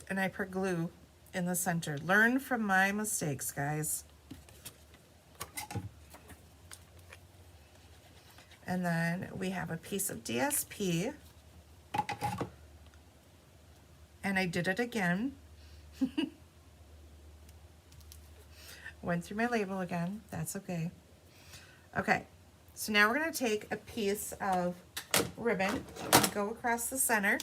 and I put glue in the center. Learn from my mistakes, guys. And then we have a piece of DSP, and I did it again. Went through my label again, that's okay. Okay, so now we're gonna take a piece of ribbon and go across the center.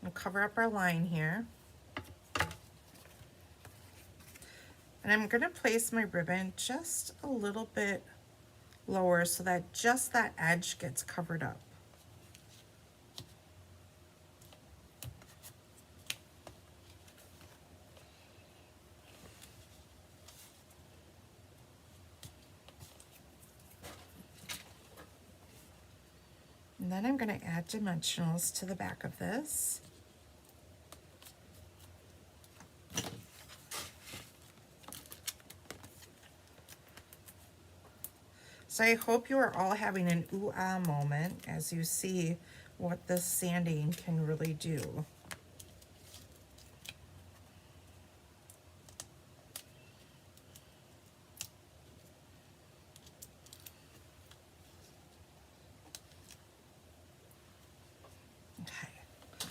We'll cover up our line here. And I'm gonna place my ribbon just a little bit lower so that just that edge gets covered up. And then I'm gonna add dimensionals to the back of this. So I hope you are all having an ooh-ah moment as you see what this sanding can really do. Okay,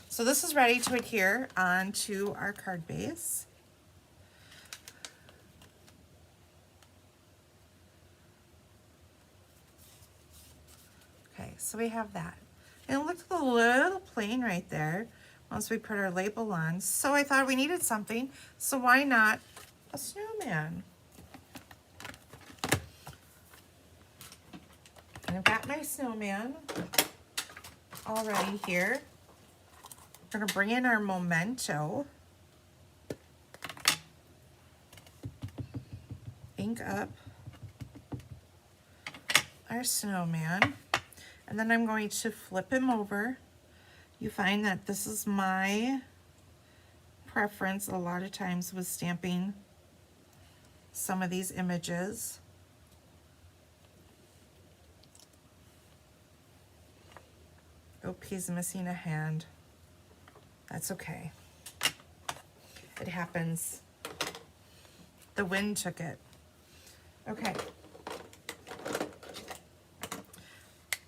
so this is ready to adhere onto our card base. Okay, so we have that. And it looks a little plain right there once we put our label on. So I thought we needed something, so why not a snowman? And I've got my snowman already here. We're gonna bring in our memento. Ink up our snowman. And then I'm going to flip him over. You find that this is my preference a lot of times with stamping some of these images. Oh, he's missing a hand. That's okay. It happens. The wind took it. Okay.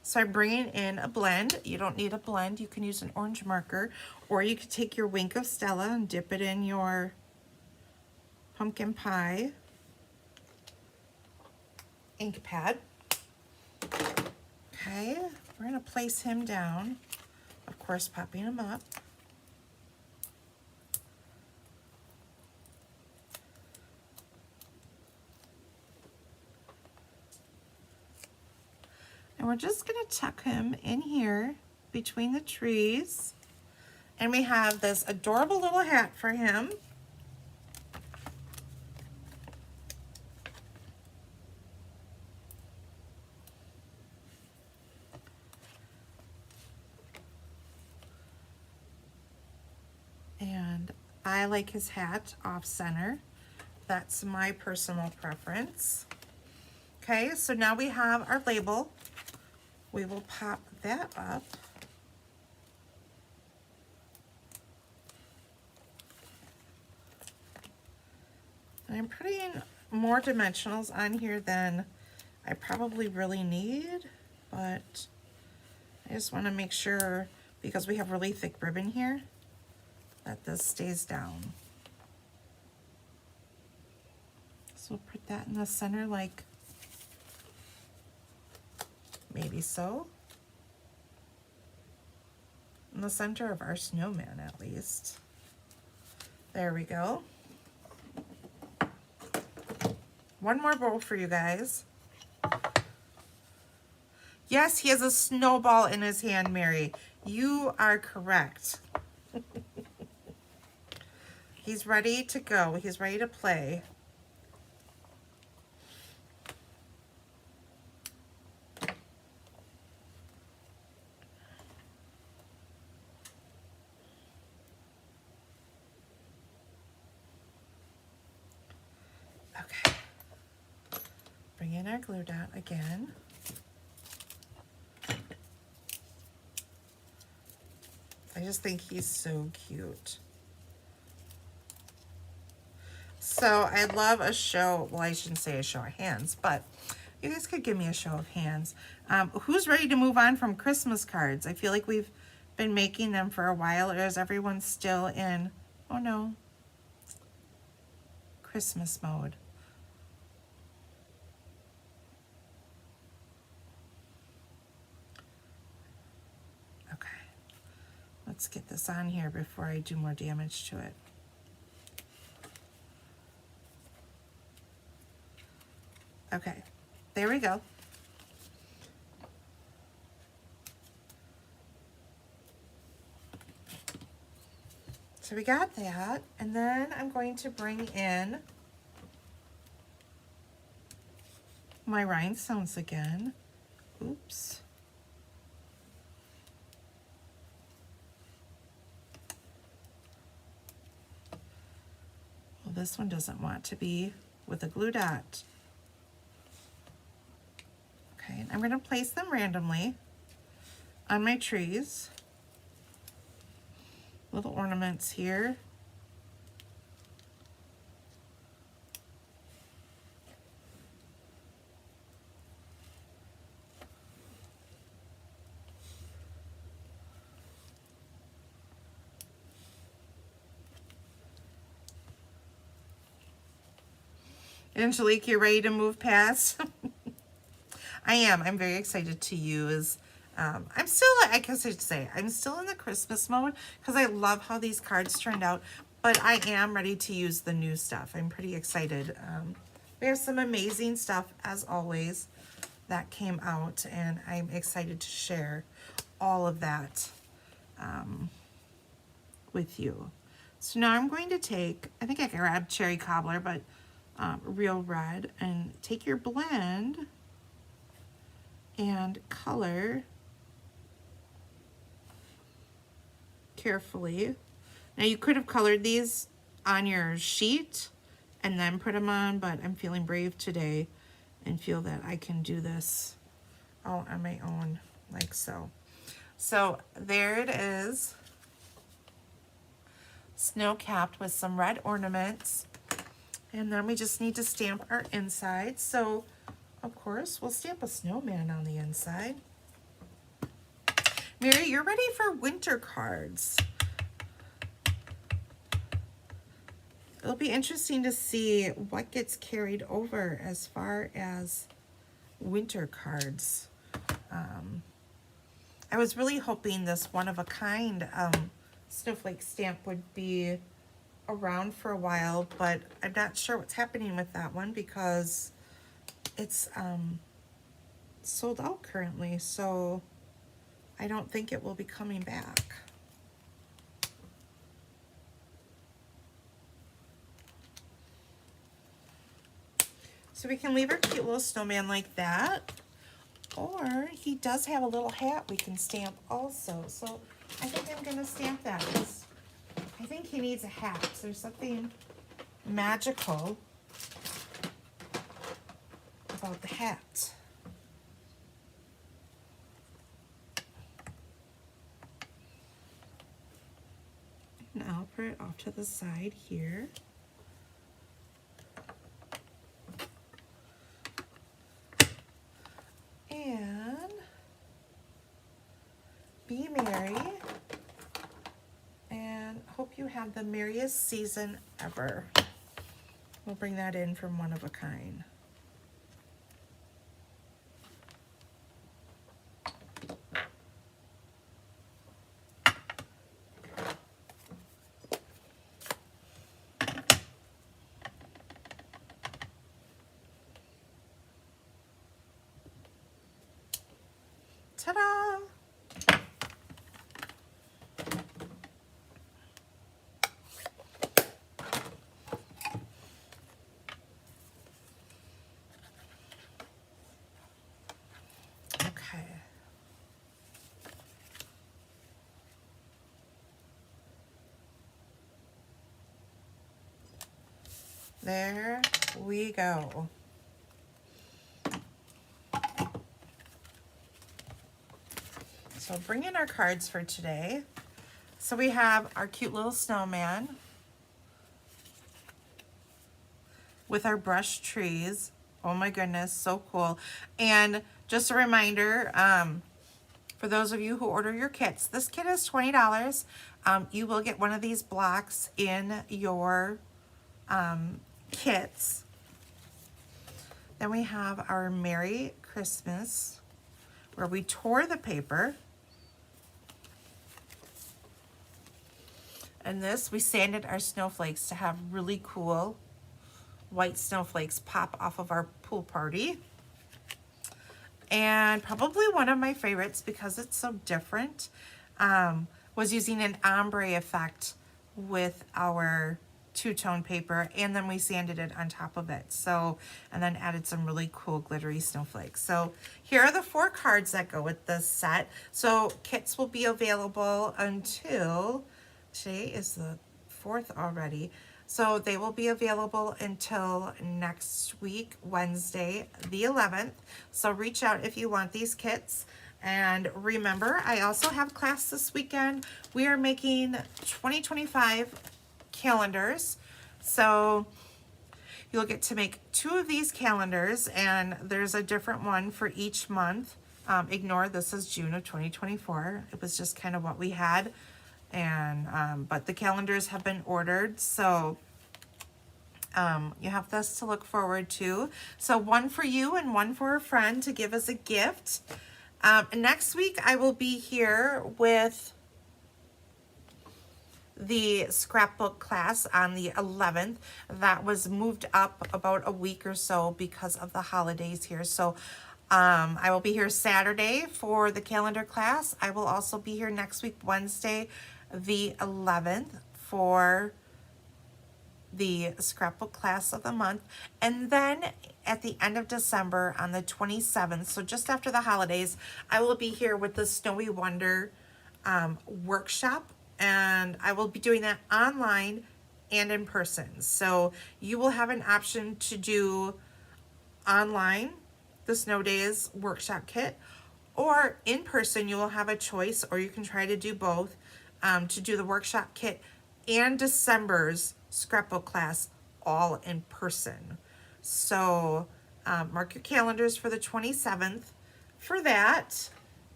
So I'm bringing in a blend. You don't need a blend. You can use an orange marker, or you could take your Wink of Stella and dip it in your pumpkin pie ink pad. Okay, we're gonna place him down, of course, popping him up. And we're just gonna tuck him in here between the trees. And we have this adorable little hat for him. And I like his hat off center. That's my personal preference. Okay, so now we have our label. We will pop that up. And I'm putting more dimensionals on here than I probably really need, but I just want to make sure because we have really thick ribbon here, that this stays down. So we'll put that in the center, like maybe so. In the center of our snowman, at least. There we go. One more bowl for you guys. Yes, he has a snowball in his hand, Mary. You are correct. He's ready to go. He's ready to play. Okay. Bring in our glue dot again. I just think he's so cute. So I'd love a show, well, I shouldn't say a show of hands, but you guys could give me a show of hands. Who's ready to move on from Christmas cards? I feel like we've been making them for a while, or is everyone still in, oh no, Christmas mode? Okay, let's get this on here before I do more damage to it. Okay, there we go. So we got that, and then I'm going to bring in my rhinestones again. Oops. Well, this one doesn't want to be with a glue dot. Okay, I'm going to place them randomly on my trees. Little ornaments here. Angelique, you're ready to move past? I am. I'm very excited to use. I'm still, I guess I'd say, I'm still in the Christmas mode because I love how these cards turned out, but I am ready to use the new stuff. I'm pretty excited. We have some amazing stuff, as always, that came out, and I'm excited to share all of that with you. So now I'm going to take, I think I grabbed Cherry Cobbler, but Real Red, and take your blend and color carefully. Now you could have colored these on your sheet and then put them on, but I'm feeling brave today and feel that I can do this all on my own, like so. So there it is, snow capped with some red ornaments. And then we just need to stamp our inside. So of course, we'll stamp a snowman on the inside. Mary, you're ready for winter cards. It'll be interesting to see what gets carried over as far as winter cards. I was really hoping this one-of-a-kind snowflake stamp would be around for a while, but I'm not sure what's happening with that one because it's sold out currently, so I don't think it will be coming back. So we can leave our cute little snowman like that, or he does have a little hat we can stamp also. So I think I'm gonna stamp that. I think he needs a hat. So there's something magical about the hat. And I'll put it off to the side here. And Be Merry have the merriest season ever. We'll bring that in from One of a Kind. Ta-da! Okay. There we go. So bring in our cards for today. So we have our cute little snowman with our brush trees. Oh my goodness, so cool. And just a reminder, for those of you who order your kits, this kit is $20. You will get one of these blocks in your kits. Then we have our Merry Christmas, where we tore the paper. And this, we sanded our snowflakes to have really cool white snowflakes pop off of our pool party. And probably one of my favorites, because it's so different, was using an ombre effect with our two-tone paper, and then we sanded it on top of it. So, and then added some really cool glittery snowflakes. So here are the 4 cards that go with this set. So kits will be available until, today is the 4th already. So they will be available until next week, Wednesday, the 11th. So reach out if you want these kits. And remember, I also have class this weekend. We are making 2025 calendars. So you'll get to make 2 of these calendars, and there's a different one for each month. Ignore this is June of 2024. It was just kind of what we had. And but the calendars have been ordered, so you have this to look forward to. So one for you and one for a friend to give as a gift. Next week I will be here with the scrapbook class on the 11th. That was moved up about a week or so because of the holidays here. So I will be here Saturday for the calendar class. I will also be here next week, Wednesday, the 11th, for the scrapbook class of the month. And then at the end of December on the 27th, so just after the holidays, I will be here with the Snowy Wonder workshop, and I will be doing that online and in person. So you will have an option to do online the Snow Days workshop kit, or in person you will have a choice, or you can try to do both, to do the workshop kit and December's scrapbook class all in person. So mark your calendars for the 27th for that.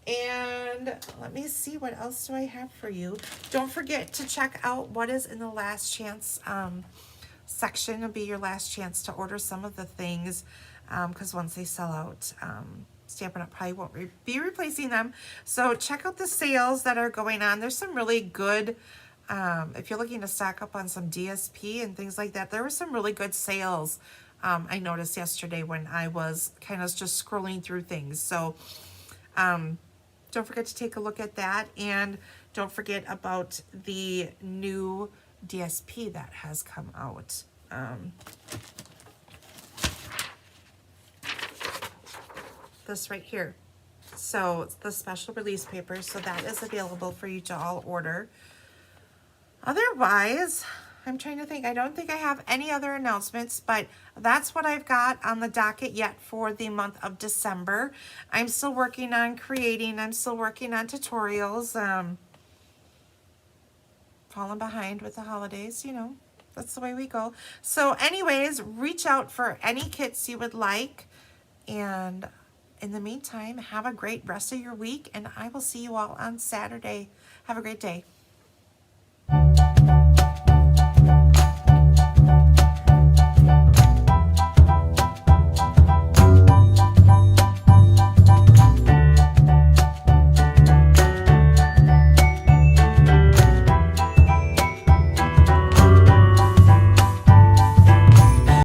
And let me see, what else do I have for you? Don't forget to check out what is in the last chance section. It'll be your last chance to order some of the things, because once they sell out, Stampin' Up! Probably won't be replacing them. So check out the sales that are going on. There's some really good, if you're looking to stock up on some DSP and things like that, there were some really good sales I noticed yesterday when I was kind of just scrolling through things. So don't forget to take a look at that, and don't forget about the new DSP that has come out. This right here. So it's the special release paper, so that is available for you to all order. Otherwise, I'm trying to think. I don't think I have any other announcements, but that's what I've got on the docket yet for the month of December. I'm still working on creating. I'm still working on tutorials. Falling behind with the holidays, you know. That's the way we go. So anyways, reach out for any kits you would like. And in the meantime, have a great rest of your week, and I will see you all on Saturday. Have a great day.